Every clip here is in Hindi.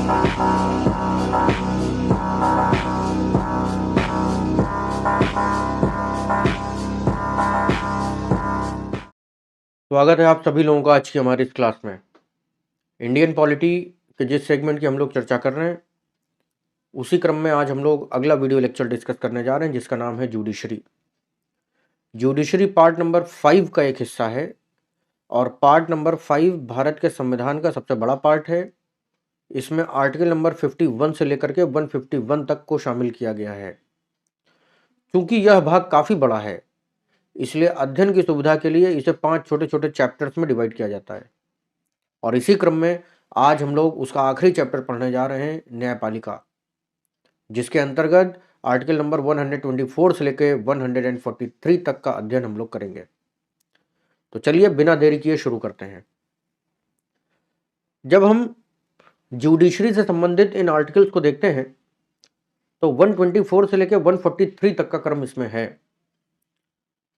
स्वागत है आप सभी लोगों का आज की हमारी इस क्लास में। इंडियन पॉलिटी के जिस सेगमेंट की हम लोग चर्चा कर रहे हैं उसी क्रम में आज हम लोग अगला वीडियो लेक्चर डिस्कस करने जा रहे हैं जिसका नाम है जुडिशरी। जुडिशरी पार्ट नंबर 5 का एक हिस्सा है और पार्ट नंबर 5 भारत के संविधान का सबसे बड़ा पार्ट है। इसमें आर्टिकल नंबर 51 से लेकर के 151 तक को शामिल किया गया है। क्योंकि यह भाग काफ़ी बड़ा है इसलिए अध्ययन की सुविधा के लिए इसे 5 छोटे छोटे चैप्टर्स में डिवाइड किया जाता है और इसी क्रम में आज हम लोग उसका आखिरी चैप्टर पढ़ने जा रहे हैं, न्यायपालिका, जिसके अंतर्गत आर्टिकल नंबर 124 से लेकर 143 तक का अध्ययन हम लोग करेंगे। तो चलिए बिना देरी किए शुरू करते हैं। जब हम जुडिशरी से संबंधित इन आर्टिकल्स को देखते हैं तो 124 से लेकर 143 तक का क्रम इसमें है।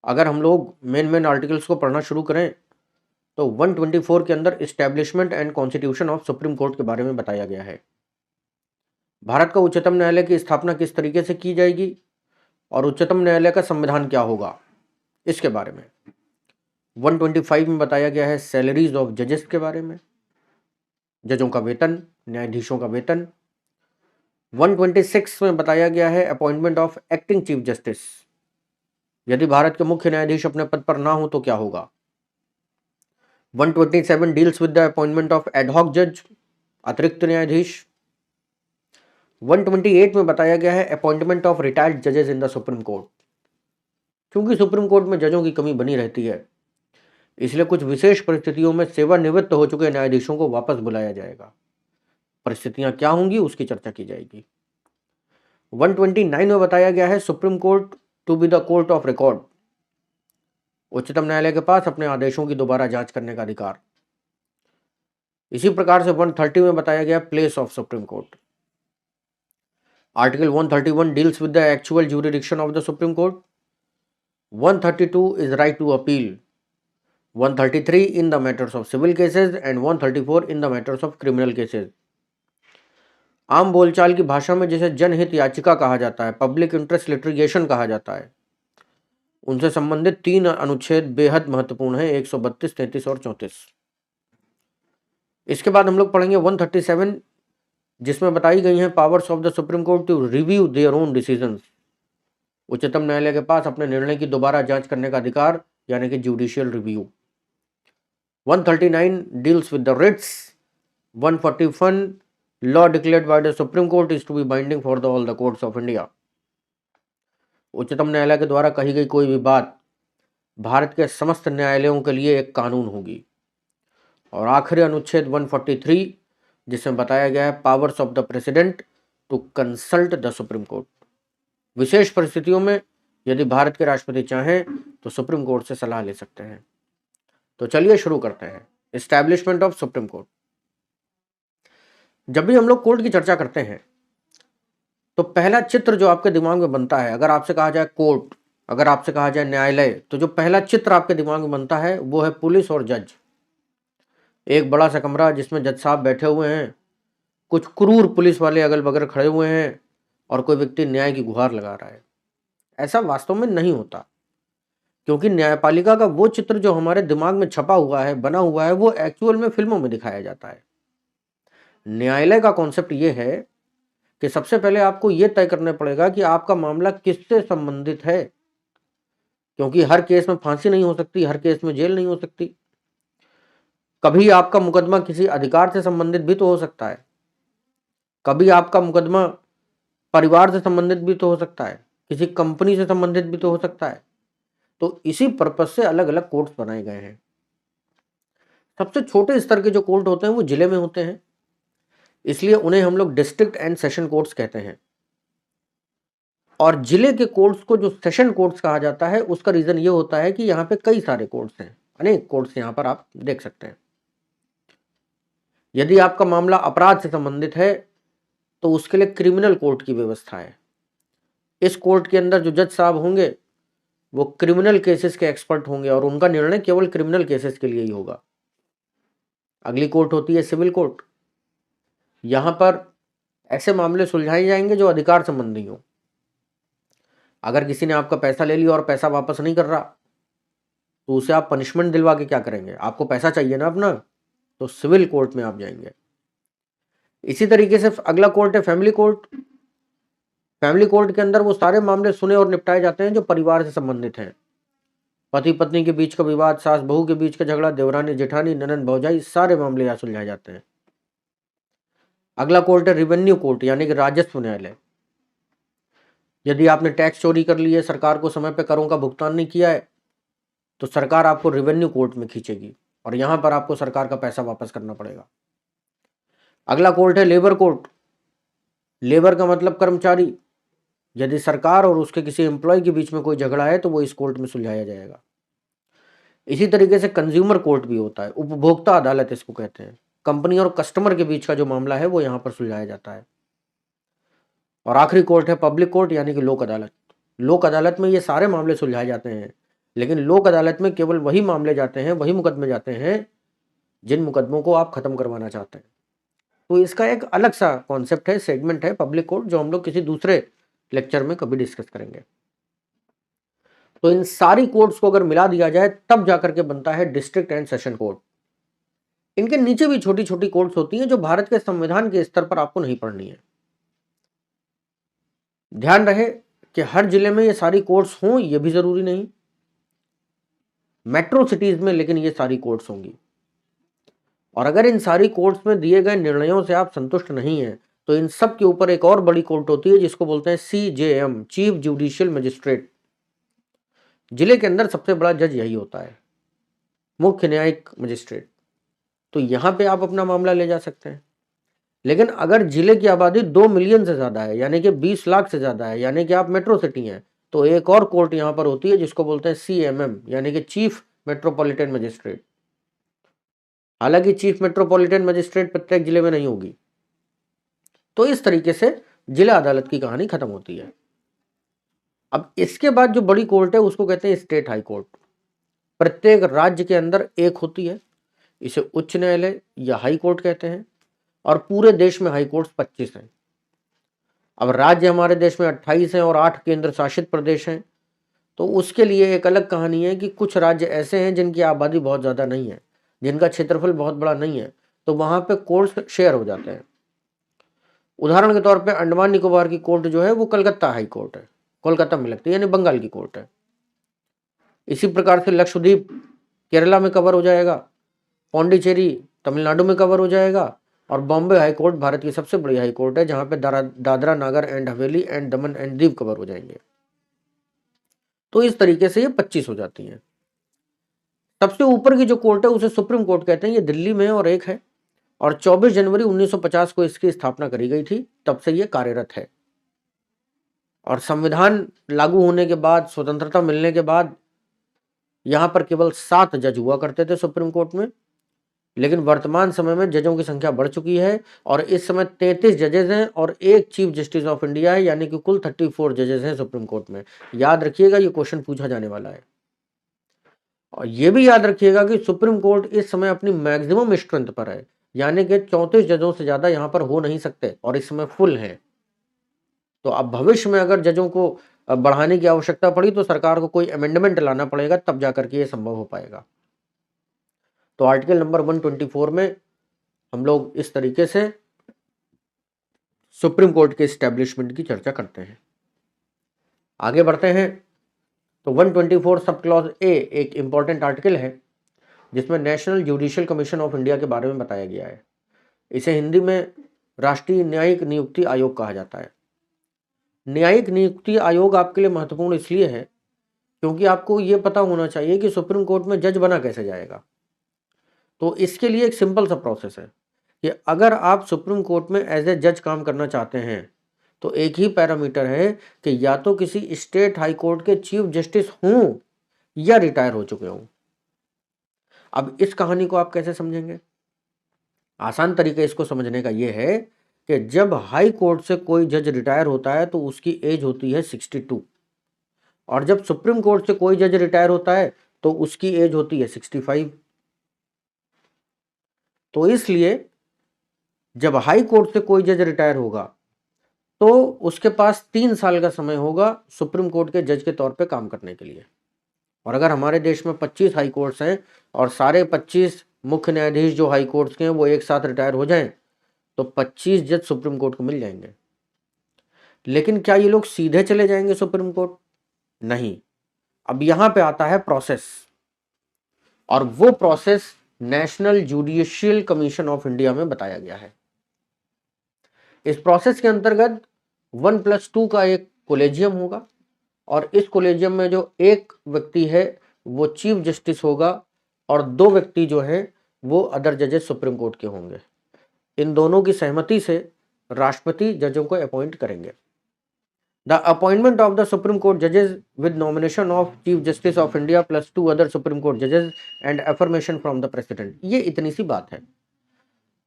अगर हम लोग मेन आर्टिकल्स को पढ़ना शुरू करें तो 124 के अंदर establishment and constitution of supreme court के बारे में बताया गया है। भारत का उच्चतम न्यायालय की स्थापना किस तरीके से की जाएगी और उच्चतम न्यायालय का संविधान क्या होगा, इसके बारे में 125 में बताया गया है सैलरीज ऑफ जजेस के बारे में, जजों का वेतन, न्यायाधीशों का वेतन। 126 में बताया गया है appointment of acting chief justice, यदि भारत के मुख्य न्यायाधीश अपने पद पर ना हो तो क्या होगा। 127 deals with the appointment of ad hoc जज, अतिरिक्त न्यायाधीश। 128 में बताया गया है अपॉइंटमेंट ऑफ रिटायर्ड जजेस इन द सुप्रीम कोर्ट। क्योंकि सुप्रीम कोर्ट में जजों की कमी बनी रहती है इसलिए कुछ विशेष परिस्थितियों में सेवानिवृत्त हो चुके न्यायाधीशों को वापस बुलाया जाएगा। परिस्थितियां क्या होंगी उसकी चर्चा की जाएगी। 129 में बताया गया है Supreme Court to be the court of record, उच्चतम न्यायालय के पास अपने आदेशों की दोबारा जांच करने का अधिकार। इसी प्रकार से 130 में बताया गया place of supreme court. Article 131 deals with the actual jurisdiction of the supreme court. 132 is right to appeal, 133 in the matters of civil cases and 134 in the matters of criminal cases। आम बोलचाल की भाषा में जिसे जनहित याचिका कहा जाता है, पब्लिक इंटरेस्ट लिटिगेशन कहा जाता है, उनसे संबंधित 3 अनुच्छेद बेहद महत्वपूर्ण है, 132, 33 और 34। इसके बाद हम लोग पढ़ेंगे 137 जिसमें बताई गई हैं powers of the supreme Court to review their own decisions, उच्चतम न्यायालय के पास अपने निर्णय की दोबारा जांच करने का अधिकार यानी कि judicial review. 139 deals with the writs. 141 law declared by the supreme Court is to be binding for the all the courts of India, उच्चतम न्यायालय के द्वारा कही गई कोई भी बात भारत के समस्त न्यायालयों के लिए एक कानून होगी। और आखिरी अनुच्छेद 143 जिसमें बताया गया है powers of the president to consult the supreme court, विशेष परिस्थितियों में यदि भारत के राष्ट्रपति चाहें तो सुप्रीम कोर्ट से सलाह ले सकते हैं। तो चलिए शुरू करते हैं। Establishment of supreme court. जब भी हम लोग कोर्ट की चर्चा करते हैं तो पहला चित्र जो आपके दिमाग में बनता है, अगर आपसे कहा जाए कोर्ट, अगर आपसे कहा जाए न्यायालय, तो जो पहला चित्र आपके दिमाग में बनता है वो है पुलिस और जज। एक बड़ा सा कमरा जिसमें जज साहब बैठे हुए हैं, कुछ क्रूर पुलिस वाले अगल बगल खड़े हुए हैं और कोई व्यक्ति न्याय की गुहार लगा रहा है। ऐसा वास्तव में नहीं होता, क्योंकि न्यायपालिका का वो चित्र जो हमारे दिमाग में छपा हुआ है, बना हुआ है, वो एक्चुअल में फिल्मों में दिखाया जाता है। न्यायालय का कॉन्सेप्ट ये है कि सबसे पहले आपको ये तय करना पड़ेगा कि आपका मामला किससे संबंधित है, क्योंकि हर केस में फांसी नहीं हो सकती, हर केस में जेल नहीं हो सकती। कभी आपका मुकदमा किसी अधिकार से संबंधित भी तो हो सकता है, कभी आपका मुकदमा परिवार से संबंधित भी तो हो सकता है, किसी कंपनी से संबंधित भी तो हो सकता है। तो इसी पर्पज से अलग अलग कोर्ट्स बनाए गए हैं। सबसे छोटे स्तर के जो कोर्ट होते हैं वो जिले में होते हैं, इसलिए उन्हें हम लोग डिस्ट्रिक्ट एंड सेशन कोर्ट्स कहते हैं। और जिले के कोर्ट्स को जो सेशन कोर्ट्स कहा जाता है उसका रीजन ये होता है कि यहाँ पे कई सारे कोर्ट्स हैं, अनेक कोर्ट्स यहाँ पर आप देख सकते हैं। यदि आपका मामला अपराध से संबंधित है तो उसके लिए क्रिमिनल कोर्ट की व्यवस्था है। इस कोर्ट के अंदर जो जज साहब होंगे वो क्रिमिनल केसेस के एक्सपर्ट होंगे और उनका निर्णय केवल क्रिमिनल केसेस के लिए ही होगा। अगली कोर्ट होती है सिविल कोर्ट। यहां पर ऐसे मामले सुलझाए जाएंगे जो अधिकार संबंधी हो। अगर किसी ने आपका पैसा ले लिया और पैसा वापस नहीं कर रहा, तो उसे आप पनिशमेंट दिलवा के क्या करेंगे? आपको पैसा चाहिए ना अपना, तो सिविल कोर्ट में आप जाएंगे। इसी तरीके से अगला कोर्ट है फैमिली कोर्ट। फैमिली कोर्ट के अंदर वो सारे मामले सुने और निपटाए जाते हैं जो परिवार से संबंधित हैं। पति पत्नी के बीच का विवाद, सास बहू के बीच का झगड़ा, देवरानी जेठानी, ननंद भौजाई, सारे मामले यहाँ सुलझाए जाते हैं। अगला कोर्ट है रेवेन्यू कोर्ट, यानी कि राजस्व न्यायालय। यदि आपने टैक्स चोरी कर ली है, सरकार को समय पर करों का भुगतान नहीं किया है, तो सरकार आपको रेवेन्यू कोर्ट में खींचेगी और यहां पर आपको सरकार का पैसा वापस करना पड़ेगा। अगला कोर्ट है लेबर कोर्ट। लेबर का मतलब कर्मचारी। यदि सरकार और उसके किसी एम्प्लॉय के बीच में कोई झगड़ा है तो वो इस कोर्ट में सुलझाया जाएगा। इसी तरीके से कंज्यूमर कोर्ट भी होता है, उपभोक्ता अदालत इसको कहते हैं। कंपनी और कस्टमर के बीच का जो मामला है वो यहाँ पर सुलझाया जाता है। और आखिरी कोर्ट है पब्लिक कोर्ट, यानी कि लोक अदालत। लोक अदालत में ये सारे मामले सुलझाए जाते हैं, लेकिन लोक अदालत में केवल वही मामले जाते हैं, वही मुकदमे जाते हैं जिन मुकदमों को आप खत्म करवाना चाहते हैं। तो इसका एक अलग सा कॉन्सेप्ट है, सेगमेंट है पब्लिक कोर्ट, जो हम लोग किसी दूसरे लेक्चर में कभी डिस्कस करेंगे। तो इन सारी कोर्ट्स को अगर मिला दिया जाए तब जाकर के बनता है डिस्ट्रिक्ट एंड सेशन कोर्ट। इनके नीचे भी छोटी छोटी कोर्ट्स होती हैं जो भारत के संविधान के स्तर पर आपको नहीं पढ़नी है। ध्यान रहे कि हर जिले में ये सारी कोर्ट्स हों, ये भी जरूरी नहीं। मेट्रो सिटीज में लेकिन ये सारी कोर्ट्स होंगी। और अगर इन सारी कोर्ट्स में दिए गए निर्णयों से आप संतुष्ट नहीं हैं, तो इन सब के ऊपर एक और बड़ी कोर्ट होती है जिसको बोलते हैं CJM, चीफ जुडिशियल मजिस्ट्रेट। जिले के अंदर सबसे बड़ा जज यही होता है, मुख्य न्यायिक मजिस्ट्रेट। तो यहां पे आप अपना मामला ले जा सकते हैं। लेकिन अगर जिले की आबादी 2 मिलियन से ज्यादा है, यानी कि 20 लाख से ज्यादा है, यानी कि आप मेट्रो सिटी हैं, तो एक और कोर्ट यहां पर होती है जिसको बोलते हैं CMM, यानी कि चीफ मेट्रोपॉलिटन मजिस्ट्रेट। हालांकि चीफ मेट्रोपॉलिटन मजिस्ट्रेट प्रत्येक जिले में नहीं होगी। तो इस तरीके से जिला अदालत की कहानी खत्म होती है। अब इसके बाद जो बड़ी कोर्ट है उसको कहते हैं स्टेट हाई कोर्ट। प्रत्येक राज्य के अंदर एक होती है, इसे उच्च न्यायालय या हाई कोर्ट कहते हैं। और पूरे देश में हाई कोर्ट 25 हैं। अब राज्य हमारे देश में 28 हैं और 8 केंद्र शासित प्रदेश हैं। तो उसके लिए एक अलग कहानी है कि कुछ राज्य ऐसे हैं जिनकी आबादी बहुत ज़्यादा नहीं है, जिनका क्षेत्रफल बहुत बड़ा नहीं है, तो वहाँ पे कोर्ट शेयर हो जाते हैं। उदाहरण के तौर पे अंडमान निकोबार की कोर्ट जो है वो कलकत्ता हाई कोर्ट है, कोलकाता में लगती है, यानी बंगाल की कोर्ट है। इसी प्रकार से लक्षद्वीप केरला में कवर हो जाएगा, पौंडीचेरी तमिलनाडु में कवर हो जाएगा, और बॉम्बे हाई कोर्ट भारत की सबसे बड़ी हाई कोर्ट है जहां पे दादरा नागर and Haveli and Daman and Diu cover हो जाएंगे। तो इस तरीके से ये 25 हो जाती हैं। सबसे ऊपर की जो कोर्ट है उसे सुप्रीम कोर्ट कहते हैं, ये दिल्ली में और एक है, और 24 जनवरी 1950 को इसकी स्थापना करी गई थी, तब से ये कार्यरत है। और संविधान लागू होने के बाद, स्वतंत्रता मिलने के बाद, यहां पर केवल 7 जज हुआ करते थे सुप्रीम कोर्ट में। लेकिन वर्तमान समय में जजों की संख्या बढ़ चुकी है और इस समय 33 जजेस हैं और एक चीफ जस्टिस ऑफ इंडिया है, यानी कि कुल 34 जजेस हैं सुप्रीम कोर्ट में। याद रखिएगा, ये क्वेश्चन पूछा जाने वाला है। और ये भी याद रखिएगा कि सुप्रीम कोर्ट इस समय अपनी मैक्सिमम स्ट्रेंथ पर है, यानी कि 34 जजों से ज्यादा यहां पर हो नहीं सकते और इस समय फुल है। तो अब भविष्य में अगर जजों को बढ़ाने की आवश्यकता पड़ी तो सरकार को कोई अमेंडमेंट लाना पड़ेगा, तब जाकर के ये संभव हो पाएगा। तो आर्टिकल नंबर 124 में हम लोग इस तरीके से सुप्रीम कोर्ट के एस्टेब्लिशमेंट की चर्चा करते हैं। आगे बढ़ते हैं। तो 124 सब क्लॉज ए एक इंपॉर्टेंट आर्टिकल है जिसमें national judicial commission of India के बारे में बताया गया है। इसे हिंदी में राष्ट्रीय न्यायिक नियुक्ति आयोग कहा जाता है। न्यायिक नियुक्ति आयोग आपके लिए महत्वपूर्ण इसलिए है क्योंकि आपको यह पता होना चाहिए कि सुप्रीम कोर्ट में जज बना कैसे जाएगा। तो इसके लिए एक सिंपल सा प्रोसेस है कि अगर आप सुप्रीम कोर्ट में एज ए जज काम करना चाहते हैं तो एक ही पैरामीटर है कि या तो किसी स्टेट हाई कोर्ट के चीफ जस्टिस हों या रिटायर हो चुके हों। अब इस कहानी को आप कैसे समझेंगे? आसान तरीका इसको समझने का यह है कि जब हाई कोर्ट से कोई जज रिटायर होता है तो उसकी एज होती है 62, और जब सुप्रीम कोर्ट से कोई जज रिटायर होता है तो उसकी एज होती है 65। तो इसलिए जब हाई कोर्ट से कोई जज रिटायर होगा तो उसके पास 3 साल का समय होगा सुप्रीम कोर्ट के जज के तौर पे काम करने के लिए। और अगर हमारे देश में 25 हाई कोर्ट्स हैं और सारे 25 मुख्य न्यायाधीश जो हाई कोर्ट्स के हैं वो एक साथ रिटायर हो जाएं तो 25 जज सुप्रीम कोर्ट को मिल जाएंगे। लेकिन क्या ये लोग सीधे चले जाएंगे सुप्रीम कोर्ट? नहीं। अब यहां पे आता है प्रोसेस, और वो process national judicial commission of India में बताया गया है। इस प्रोसेस के अंतर्गत 1+2 का एक कोलेजियम होगा और इस कोलेजियम में जो एक व्यक्ति है वो चीफ जस्टिस होगा और 2 व्यक्ति जो हैं वो अदर जजेस सुप्रीम कोर्ट के होंगे। इन दोनों की सहमति से राष्ट्रपति जजों को अपॉइंट करेंगे। The appointment of the supreme court जजेस with nomination of chief justice of India +2 other supreme court जजेस and affirmation from the president. ये इतनी सी बात है।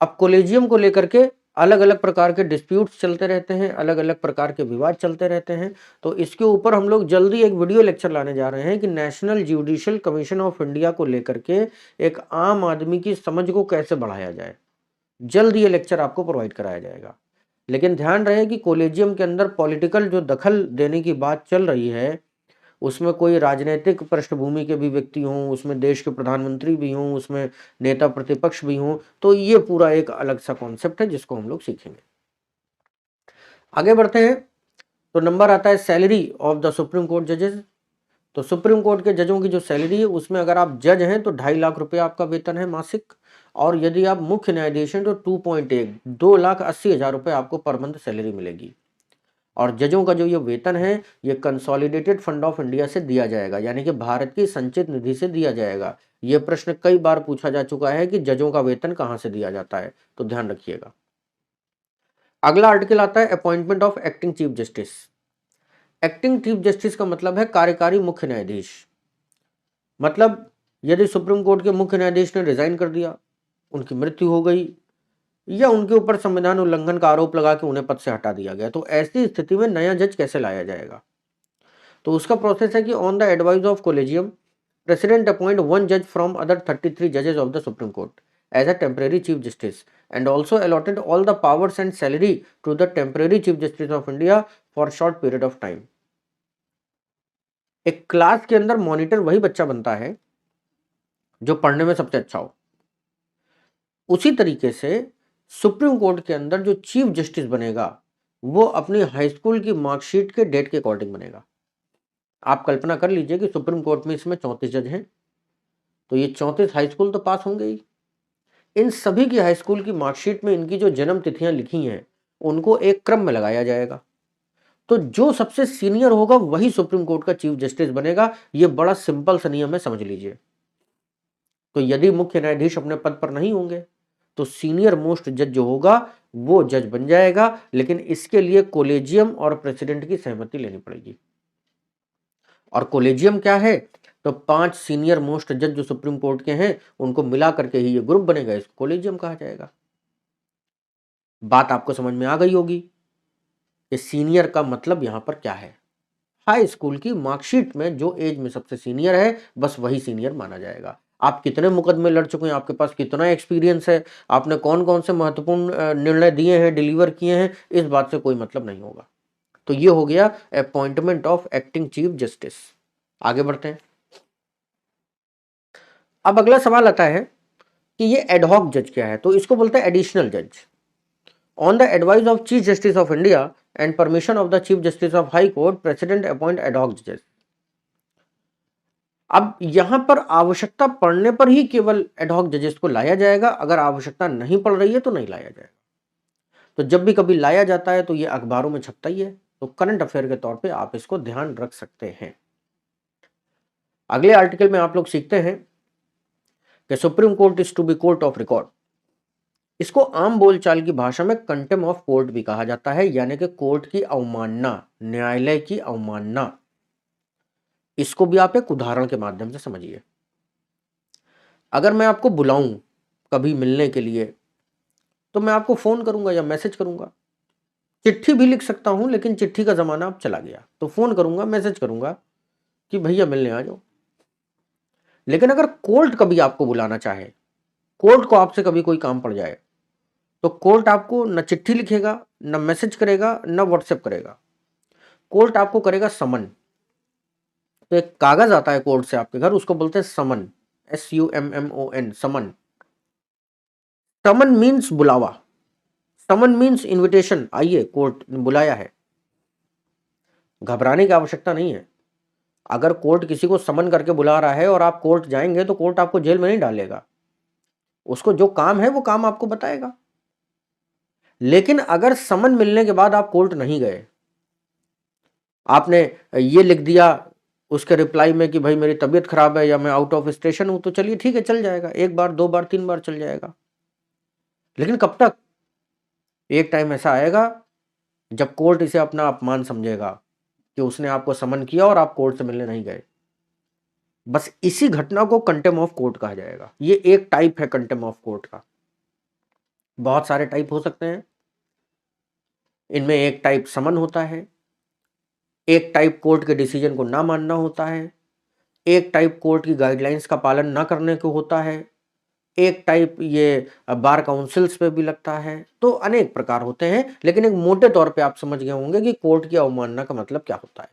अब कोलेजियम को लेकर के अलग अलग प्रकार के डिस्प्यूट्स चलते रहते हैं, अलग अलग प्रकार के विवाद चलते रहते हैं। तो इसके ऊपर हम लोग जल्दी एक वीडियो लेक्चर लाने जा रहे हैं कि national judicial commission of India को लेकर के एक आम आदमी की समझ को कैसे बढ़ाया जाए। जल्द ये लेक्चर आपको प्रोवाइड कराया जाएगा। लेकिन ध्यान रहे कि कोलेजियम के अंदर पॉलिटिकल जो दखल देने की बात चल रही है उसमें कोई राजनीतिक पृष्ठभूमि के भी व्यक्ति हों, उसमें देश के प्रधानमंत्री भी हों, उसमें नेता प्रतिपक्ष भी हों, तो ये पूरा एक अलग सा कॉन्सेप्ट है जिसको हम लोग सीखेंगे। आगे बढ़ते हैं तो नंबर आता है salary of the supreme court जजेस। तो सुप्रीम कोर्ट के जजों की जो सैलरी है उसमें अगर आप जज हैं तो 2.5 लाख रुपए आपका वेतन है मासिक, और यदि आप मुख्य न्यायाधीश हैं तो 2.1 रुपए आपको पर मंथ सैलरी मिलेगी। और जजों का जो ये वेतन है ये कंसोलिडेटेड फंड ऑफ इंडिया से दिया जाएगा, यानी कि भारत की संचित निधि से दिया जाएगा। ये प्रश्न कई बार पूछा जा चुका है कि जजों का वेतन कहां से दिया जाता है, तो ध्यान रखिएगा। अगला आर्टिकल आता है appointment of acting chief justice. Acting chief justice का मतलब है कार्यकारी मुख्य न्यायाधीश। मतलब यदि सुप्रीम कोर्ट के मुख्य न्यायाधीश ने रिजाइन कर दिया, उनकी मृत्यु हो गई या उनके ऊपर संविधान उल्लंघन का आरोप लगा के उन्हें पद से हटा दिया गया, तो ऐसी स्थिति में नया जज कैसे लाया जाएगा? तो उसका प्रोसेस है कि on the advice of collegium president appoint 1 जज फ्रॉम अदर 33 जजेस of the supreme Court as a temporary Chief Justice and also allotted all the powers and salary to the temporary Chief justice of India for short period of time. एक क्लास के अंदर मॉनिटर वही बच्चा बनता है जो पढ़ने में सबसे अच्छा हो। उसी तरीके से सुप्रीम कोर्ट के अंदर जो चीफ जस्टिस बनेगा वो अपनी हाई स्कूल की मार्कशीट के डेट के अकॉर्डिंग बनेगा। आप कल्पना कर लीजिए कि सुप्रीम कोर्ट में इसमें 34 जज हैं, तो ये 34 हाई स्कूल तो पास होंगे ही। इन सभी की हाई स्कूल की मार्कशीट में इनकी जो जन्म तिथियां लिखी हैं उनको एक क्रम में लगाया जाएगा। तो जो सबसे सीनियर होगा वही सुप्रीम कोर्ट का चीफ जस्टिस बनेगा। ये बड़ा सिंपल सा नियम है, समझ लीजिए। तो यदि मुख्य न्यायाधीश अपने पद पर नहीं होंगे तो सीनियर मोस्ट जज जो होगा वो जज बन जाएगा, लेकिन इसके लिए कोलेजियम और प्रेसिडेंट की सहमति लेनी पड़ेगी। और कोलेजियम क्या है? तो 5 सीनियर मोस्ट जज जो सुप्रीम कोर्ट के हैं उनको मिला करके ही ये ग्रुप बनेगा, इसको कोलेजियम कहा जाएगा। बात आपको समझ में आ गई होगी कि सीनियर का मतलब यहां पर क्या है। हाई स्कूल की मार्कशीट में जो एज में सबसे सीनियर है बस वही सीनियर माना जाएगा। आप कितने मुकदमे लड़ चुके हैं, आपके पास कितना एक्सपीरियंस है, आपने कौन कौन से महत्वपूर्ण निर्णय दिए हैं, डिलीवर किए हैं, इस बात से कोई मतलब नहीं होगा। तो ये हो गया appointment of acting chief justice. आगे बढ़ते हैं। अब अगला सवाल आता है कि ये एडहॉक जज क्या है? तो इसको बोलते हैं एडिशनल जज। On the advice of chief justice of India and permission of the chief justice of High Court president appoint ad hoc जजेस। अब यहां पर आवश्यकता पड़ने पर ही केवल एडहॉक जजेस को लाया जाएगा, अगर आवश्यकता नहीं पड़ रही है तो नहीं लाया जाएगा। तो जब भी कभी लाया जाता है तो ये अखबारों में छपता ही है, तो करंट अफेयर के तौर पे आप इसको ध्यान रख सकते हैं। अगले आर्टिकल में आप लोग सीखते हैं कि Supreme Court is to be court of record. इसको आम बोलचाल की भाषा में कंटेम ऑफ कोर्ट भी कहा जाता है, यानी कि कोर्ट की अवमानना, न्यायालय की अवमानना। इसको भी आप एक उदाहरण के माध्यम से समझिए। अगर मैं आपको बुलाऊं कभी मिलने के लिए तो मैं आपको फोन करूंगा या मैसेज करूंगा, चिट्ठी भी लिख सकता हूं, लेकिन चिट्ठी का जमाना अब चला गया, तो फोन करूंगा, मैसेज करूंगा कि भैया मिलने आ जाओ। लेकिन अगर कोर्ट कभी आपको बुलाना चाहे, कोर्ट को आपसे कभी कोई काम पड़ जाए, तो कोर्ट आपको न चिट्ठी लिखेगा, न मैसेज करेगा, न व्हाट्सएप करेगा, कोर्ट आपको करेगा समन। तो एक कागज आता है कोर्ट से आपके घर, उसको बोलते हैं समन, SUMMON, समन। समन मीन्स बुलावा, समन मीन्स इन्विटेशन, आइए कोर्ट ने बुलाया है। घबराने की आवश्यकता नहीं है। अगर कोर्ट किसी को समन करके बुला रहा है और आप कोर्ट जाएंगे तो कोर्ट आपको जेल में नहीं डालेगा, उसको जो काम है वो काम आपको बताएगा। लेकिन अगर समन मिलने के बाद आप कोर्ट नहीं गए, आपने ये लिख दिया उसके रिप्लाई में कि भाई मेरी तबीयत खराब है या मैं आउट ऑफ स्टेशन हूं, तो चलिए ठीक है, चल जाएगा, एक बार, दो बार, तीन बार चल जाएगा। लेकिन कब तक? एक टाइम ऐसा आएगा जब कोर्ट इसे अपना अपमान समझेगा कि उसने आपको समन किया और आप कोर्ट से मिलने नहीं गए। बस इसी घटना को कंटेम्प्ट ऑफ कोर्ट कहा जाएगा। ये एक टाइप है कंटेम्प्ट ऑफ कोर्ट का। बहुत सारे टाइप हो सकते हैं। इनमें एक टाइप समन होता है, एक टाइप कोर्ट के डिसीजन को ना मानना होता है, एक टाइप कोर्ट की गाइडलाइंस का पालन ना करने को होता है, एक टाइप ये बार काउंसिल्स पे भी लगता है। तो अनेक प्रकार होते हैं, लेकिन एक मोटे तौर पे आप समझ गए होंगे कि कोर्ट की अवमानना का मतलब क्या होता है।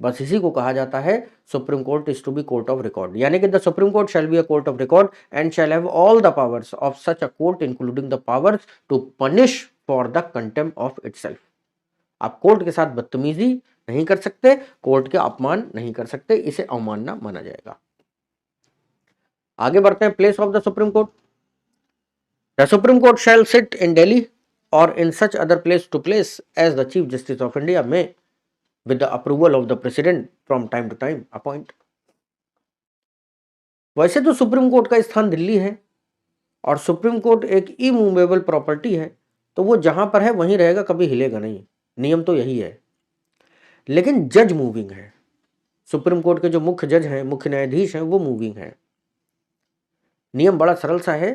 बस इसी को कहा जाता है Supreme Court is to be court of record, यानी कि the supreme court shall be a court of record and shall have all the powers of such a court including the powers to punish for the contempt of itself. आप कोर्ट के साथ बदतमीजी नहीं कर सकते, कोर्ट के अपमान नहीं कर सकते, इसे अवमानना माना जाएगा। आगे बढ़ते हैं। Place of the supreme court. The supreme court shall sit in Delhi और in such other place to place as the chief justice of India में with the approval of the president from time to time appoint। वैसे तो सुप्रीम कोर्ट का स्थान दिल्ली है और सुप्रीम कोर्ट एक इमूवेबल प्रॉपर्टी है, तो वो जहां पर है वहीं रहेगा, कभी हिलेगा नहीं, नियम तो यही है। लेकिन जज मूविंग है। सुप्रीम कोर्ट के जो मुख्य जज हैं, मुख्य न्यायाधीश हैं, वो मूविंग है। नियम बड़ा सरल सा है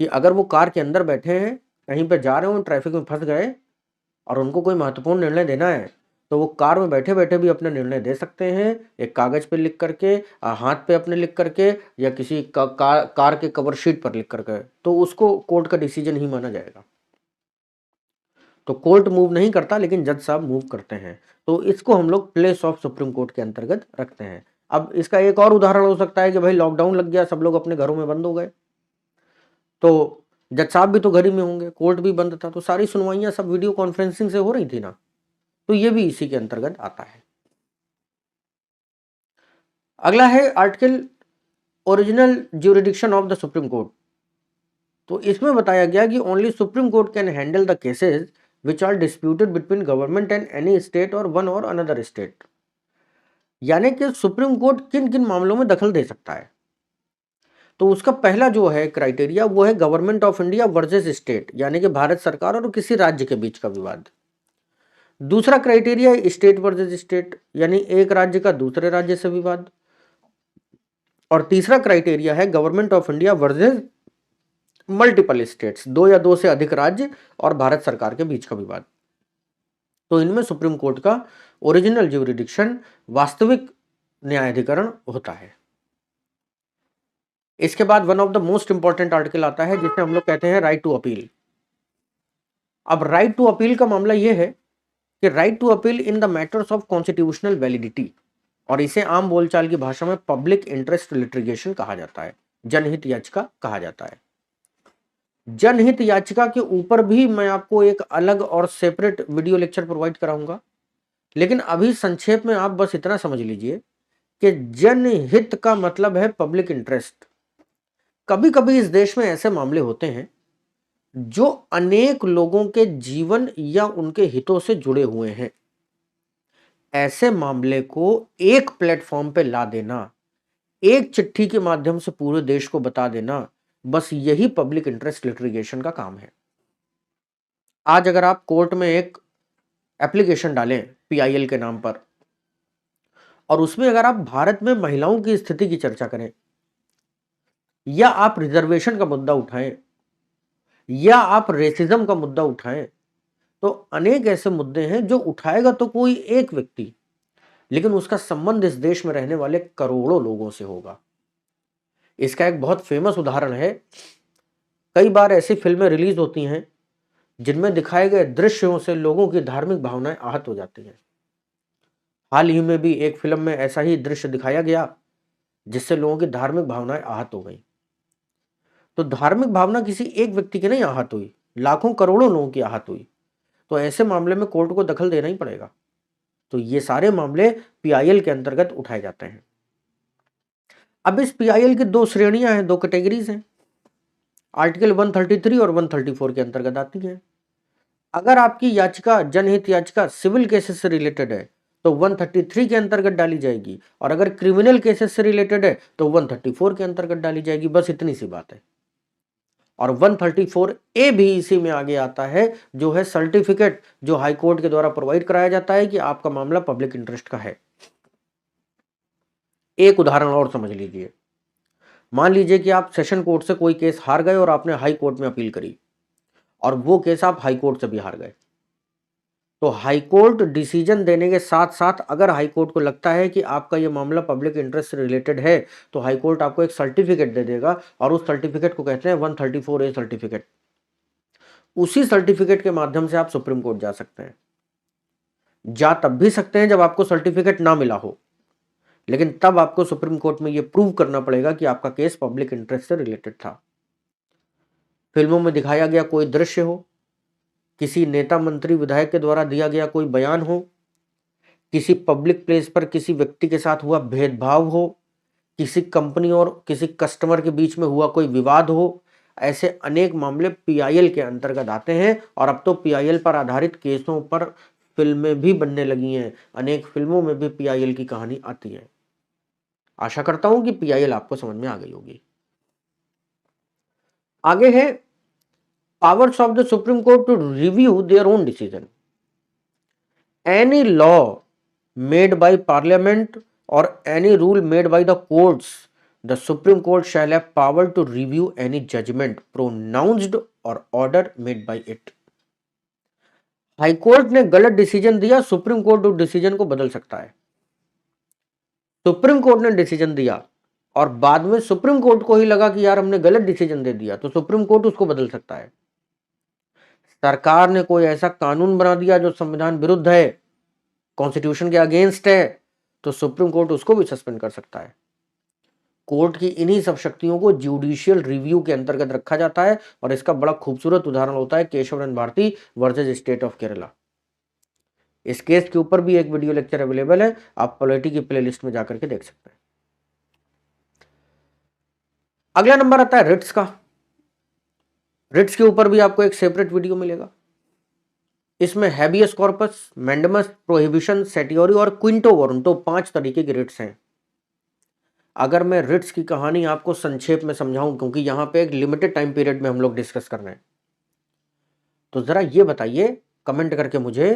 कि अगर वो कार के अंदर बैठे हैं, कहीं पर जा रहे हो, ट्रैफिक में फंस गए और उनको कोई महत्वपूर्ण निर्णय देना है, तो वो कार में बैठे बैठे भी अपने निर्णय दे सकते हैं, एक कागज पे लिख करके, हाथ पे अपने लिख करके, या किसी कार के कवर शीट पर लिख करके, तो उसको कोर्ट का डिसीजन ही माना जाएगा। तो कोर्ट मूव नहीं करता, लेकिन जज साहब मूव करते हैं, तो इसको हम लोग प्लेस ऑफ सुप्रीम कोर्ट के अंतर्गत रखते हैं। अब इसका एक और उदाहरण हो सकता है कि भाई लॉकडाउन लग गया, सब लोग अपने घरों में बंद हो गए, तो जज साहब भी तो घर ही में होंगे, कोर्ट भी बंद था, तो सारी सुनवाइयां सब वीडियो कॉन्फ्रेंसिंग से हो रही थी ना, तो ये भी इसी के अंतर्गत आता है। अगला है article original jurisdiction of the supreme Court. तो इसमें बताया गया कि only Supreme Court can handle the cases which are disputed between government and any state और वन और अनदर स्टेट। यानी कि सुप्रीम कोर्ट किन किन मामलों में दखल दे सकता है। तो उसका पहला जो है क्राइटेरिया वो है government of India versus state, यानी कि भारत सरकार और किसी राज्य के बीच का विवाद। दूसरा क्राइटेरिया है स्टेट वर्सेस स्टेट, यानी एक राज्य का दूसरे राज्य से विवाद। और तीसरा क्राइटेरिया है government of India versus multiple states, दो या दो से अधिक राज्य और भारत सरकार के बीच का विवाद। तो इनमें सुप्रीम कोर्ट का ओरिजिनल ज्यूरिडिक्शन, वास्तविक न्यायाधिकरण होता है। इसके बाद one of the most important article आता है जिसे हम लोग कहते हैं राइट टू अपील। अब राइट टू अपील का मामला यह है कि right to appeal in the matters of constitutional validity, और इसे आम बोलचाल की भाषा में पब्लिक इंटरेस्ट लिटिगेशन कहा जाता है, जनहित याचिका कहा जाता है। जनहित याचिका के ऊपर भी मैं आपको एक अलग और सेपरेट वीडियो लेक्चर प्रोवाइड कराऊंगा, लेकिन अभी संक्षेप में आप बस इतना समझ लीजिए कि जनहित का मतलब है पब्लिक इंटरेस्ट। कभी कभी इस देश में ऐसे मामले होते हैं जो अनेक लोगों के जीवन या उनके हितों से जुड़े हुए हैं। ऐसे मामले को एक प्लेटफॉर्म पे ला देना, एक चिट्ठी के माध्यम से पूरे देश को बता देना, बस यही पब्लिक इंटरेस्ट लिटिगेशन का काम है। आज अगर आप कोर्ट में एक एप्लीकेशन डालें PIL के नाम पर, और उसमें अगर आप भारत में महिलाओं की स्थिति की चर्चा करें, या आप रिजर्वेशन का मुद्दा उठाएं, या आप रेसिज्म का मुद्दा उठाएं, तो अनेक ऐसे मुद्दे हैं जो उठाएगा तो कोई एक व्यक्ति, लेकिन उसका संबंध इस देश में रहने वाले करोड़ों लोगों से होगा। इसका एक बहुत फेमस उदाहरण है कई बार ऐसी फिल्में रिलीज होती हैं जिनमें दिखाए गए दृश्यों से लोगों की धार्मिक भावनाएं आहत हो जाती हैं। हाल ही में भी एक फिल्म में ऐसा ही दृश्य दिखाया गया जिससे लोगों की धार्मिक भावनाएं आहत हो गई। तो धार्मिक भावना किसी एक व्यक्ति की नहीं आहत हुई, लाखों करोड़ों लोगों की आहत हुई। तो ऐसे मामले में कोर्ट को दखल देना ही पड़ेगा। तो ये सारे मामले पीआईएल के अंतर्गत उठाए जाते हैं। अब इस पीआईएल की दो श्रेणियां हैं, दो कैटेगरीज हैं, आर्टिकल 133 और 134 के अंतर्गत आती है। अगर आपकी याचिका जनहित याचिका सिविल केसेस से रिलेटेड है तो 133 के अंतर्गत डाली जाएगी, और अगर क्रिमिनल केसेस से रिलेटेड है तो 134 के अंतर्गत डाली जाएगी। बस इतनी सी बात है। और 134A भी इसी में आगे आता है, जो है सर्टिफिकेट जो हाई कोर्ट के द्वारा प्रोवाइड कराया जाता है कि आपका मामला पब्लिक इंटरेस्ट का है। एक उदाहरण और समझ लीजिए। मान लीजिए कि आप सेशन कोर्ट से कोई केस हार गए और आपने हाई कोर्ट में अपील करी, और वो केस आप हाई कोर्ट से भी हार गए। तो हाई कोर्ट डिसीजन देने के साथ साथ अगर हाई कोर्ट को लगता है कि आपका ये मामला पब्लिक इंटरेस्ट से रिलेटेड है तो हाई कोर्ट आपको एक सर्टिफिकेट दे देगा, और उस सर्टिफिकेट को कहते हैं 134A सर्टिफिकेट। उसी सर्टिफिकेट के माध्यम से आप सुप्रीम कोर्ट जा सकते हैं। जा तब भी सकते हैं जब आपको सर्टिफिकेट ना मिला हो, लेकिन तब आपको सुप्रीम कोर्ट में यह प्रूव करना पड़ेगा कि आपका केस पब्लिक इंटरेस्ट से रिलेटेड था। फिल्मों में दिखाया गया कोई दृश्य हो, किसी नेता मंत्री विधायक के द्वारा दिया गया कोई बयान हो, किसी पब्लिक प्लेस पर किसी व्यक्ति के साथ हुआ भेदभाव हो, किसी कंपनी और किसी कस्टमर के बीच में हुआ कोई विवाद हो, ऐसे अनेक मामले पीआईएल के अंतर्गत आते हैं। और अब तो पीआईएल पर आधारित केसों पर फिल्में भी बनने लगी हैं। अनेक फिल्मों में भी पीआईएल की कहानी आती है। आशा करता हूं कि पीआईएल आपको समझ में आ गई होगी। आगे है powers of the Supreme Court to review their own decision. Any law made by Parliament or any rule made by the courts, the Supreme Court shall have power to review any judgment pronounced or order made by it. High court ने गलत डिसीजन दिया, सुप्रीम कोर्ट उस डिसीजन को बदल सकता है। सुप्रीम कोर्ट ने डिसीजन दिया और बाद में सुप्रीम कोर्ट को ही लगा कि यार हमने गलत डिसीजन दे दिया, तो सुप्रीम कोर्ट उसको बदल सकता है। सरकार ने कोई ऐसा कानून बना दिया जो संविधान विरुद्ध है, कॉन्स्टिट्यूशन के अगेंस्ट है, तो सुप्रीम कोर्ट उसको भी सस्पेंड कर सकता है। कोर्ट की इन्हीं सब शक्तियों को जुडिशियल रिव्यू के अंतर्गत रखा जाता है, और इसका बड़ा खूबसूरत उदाहरण होता है Keshav Bharati versus state of Kerala. इस केस के ऊपर भी एक वीडियो लेक्चर अवेलेबल है, आप पॉलिटी की प्लेलिस्ट में जाकर के देख सकते हैं। अगला नंबर आता है रिट्स का। रिट्स के ऊपर भी आपको एक सेपरेट वीडियो मिलेगा। इसमें हैबियस कॉर्पस, मैंडमस, प्रोहिबिशन, सेटियोरी और क्विंटो वारंटो 5 तरीके की रिट्स हैं। अगर मैं रिट्स की कहानी आपको संक्षेप में समझाऊं, क्योंकि यहां पे एक लिमिटेड टाइम पीरियड में हम लोग डिस्कस कर रहे हैं, तो जरा ये बताइए कमेंट करके मुझे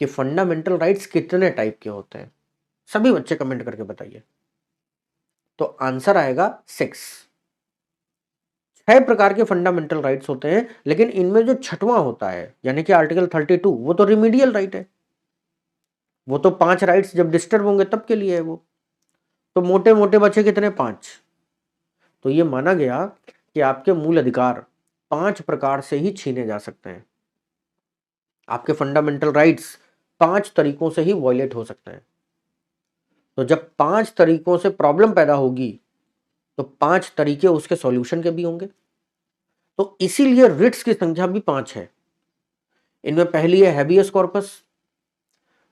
कि फंडामेंटल राइट्स कितने टाइप के होते हैं। सभी बच्चे कमेंट करके बताइए। तो आंसर आएगा 6। 6 प्रकार के फंडामेंटल राइट्स होते हैं, लेकिन इनमें जो छठवां होता है यानी कि आर्टिकल 32, वो तो रिमीडियल राइट है। वो तो 5 राइट्स जब डिस्टर्ब होंगे तब के लिए है वो। तो मोटे मोटे बचे कितने? 5। तो ये माना गया कि आपके मूल अधिकार 5 प्रकार से ही छीने जा सकते हैं। आपके फंडामेंटल राइट्स 5 तरीकों से ही वॉयलेट हो सकते हैं। तो जब 5 तरीकों से प्रॉब्लम पैदा होगी तो 5 तरीके उसके सॉल्यूशन के भी होंगे। तो इसीलिए रिट्स की संख्या भी 5 है। इनमें पहली है हैबियस कॉर्पस,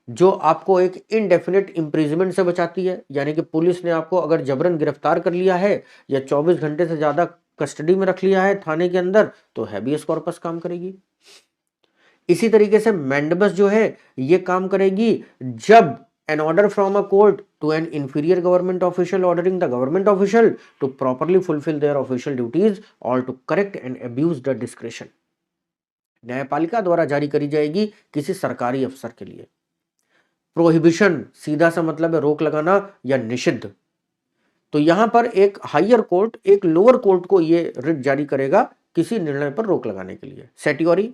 जो आपको एक इनडेफिनेट इम्प्रिजमेंट से बचाती है, यानी कि पुलिस ने आपको अगर जबरन गिरफ्तार कर लिया है या 24 घंटे से ज्यादा कस्टडी में रख लिया है थाने के अंदर, तो हैबियस कॉर्पस काम करेगी। इसी तरीके से मैंडमस जो है ये काम करेगी जब an order from a court to an inferior government official ordering the government official to properly fulfill their official duties or to correct and abuse the discretion। न्यायपालिका द्वारा जारी करी जाएगी किसी सरकारी अफसर के लिए। प्रोहिबिशन सीधा सा मतलब है रोक लगाना या निषिद्ध। तो यहां पर एक हायर कोर्ट एक लोअर कोर्ट को ये रिट जारी करेगा किसी निर्णय पर रोक लगाने के लिए। सेटियोरी,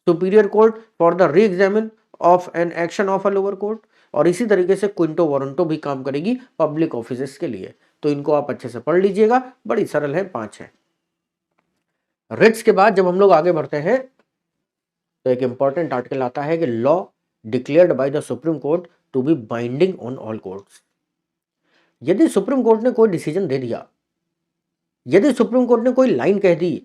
सुपीरियर कोर्ट फॉर द री examine of an action of a lower court. और इसी तरीके से क्विंटो वारंटो भी काम करेगी पब्लिक ऑफिसेस के लिए। तो इनको आप अच्छे से पढ़ लीजिएगा, बड़ी सरल है, 5 है। रिट्स के बाद जब हम लोग आगे बढ़ते हैं तो एक इंपॉर्टेंट आर्टिकल आता है कि law declared by the supreme Court to be binding on all courts. यदि सुप्रीम कोर्ट ने कोई डिसीजन दे दिया, यदि सुप्रीम कोर्ट ने कोई लाइन कह दी,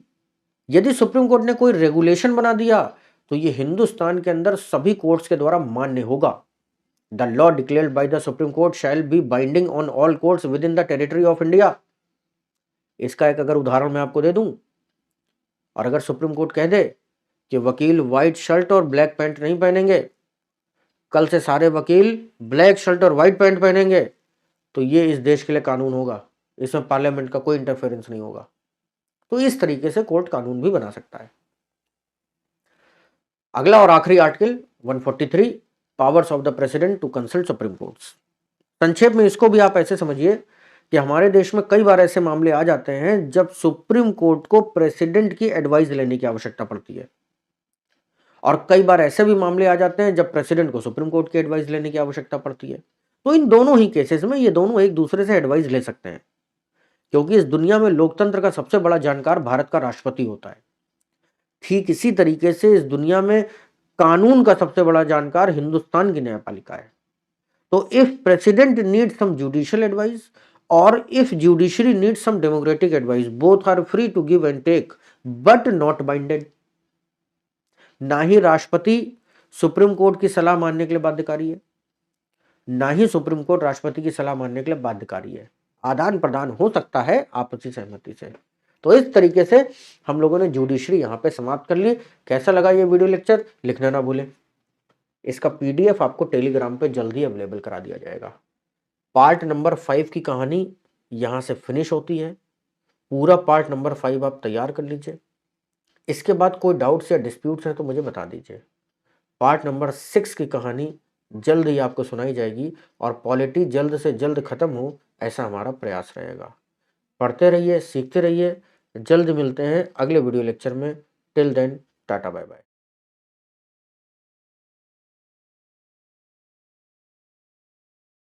यदि सुप्रीम कोर्ट ने कोई रेगुलेशन बना दिया, तो ये हिंदुस्तान के अंदर सभी कोर्ट्स के द्वारा मान्य होगा। The law declared by the supreme court shall B binding on all courts with in the territory of India. इसका एक अगर उदाहरण मैं आपको दे दूं, और अगर सुप्रीम कोर्ट कह दे कि वकील व्हाइट शर्ट और ब्लैक पैंट नहीं पहनेंगे, कल से सारे वकील ब्लैक शर्ट और व्हाइट पैंट पहनेंगे, तो ये इस देश के लिए कानून होगा, इसमें पार्लियामेंट का कोई इंटरफेरेंस नहीं होगा। तो इस तरीके से कोर्ट कानून भी बना सकता है। अगला और आखिरी article 143, powers of the president to consult Supreme Courts. संक्षेप में इसको भी आप ऐसे समझिए कि हमारे देश में कई बार ऐसे मामले आ जाते हैं जब सुप्रीम कोर्ट को प्रेसिडेंट की एडवाइस लेने की आवश्यकता पड़ती है, और कई बार ऐसे भी मामले आ जाते हैं जब प्रेसिडेंट को सुप्रीम कोर्ट की एडवाइस लेने की आवश्यकता पड़ती है। तो इन दोनों ही केसेस में ये दोनों एक दूसरे से एडवाइस ले सकते हैं, क्योंकि इस दुनिया में लोकतंत्र का सबसे बड़ा जानकार भारत का राष्ट्रपति होता है। ठीक इसी तरीके से इस दुनिया में कानून का सबसे बड़ा जानकार हिंदुस्तान की न्यायपालिका है। तो if president need some judicial advice और if judiciary need some democratic advice, both are free to give and take but not binded. ना ही राष्ट्रपति सुप्रीम कोर्ट की सलाह मानने के लिए बाध्यकारी है, ना ही सुप्रीम कोर्ट राष्ट्रपति की सलाह मानने के लिए बाध्यकारी है। आदान प्रदान हो सकता है आपसी सहमति से। तो इस तरीके से हम लोगों ने जुडिशरी यहां पे समाप्त कर ली। कैसा लगा ये वीडियो लेक्चर, लिखना ना भूलें। इसका पीडीएफ आपको टेलीग्राम पे जल्दी अवेलेबल करा दिया जाएगा। पार्ट नंबर 5 की कहानी यहां से फिनिश होती है। पूरा पार्ट नंबर 5 आप तैयार कर लीजिए। इसके बाद कोई डाउट्स या डिस्प्यूट्स हैं तो मुझे बता दीजिए। पार्ट नंबर 6 की कहानी जल्द ही आपको सुनाई जाएगी और पॉलिटी जल्द से जल्द खत्म हो, ऐसा हमारा प्रयास रहेगा। पढ़ते रहिए, सीखते रहिए। जल्द मिलते हैं अगले वीडियो लेक्चर में। Till then, tata bye bye.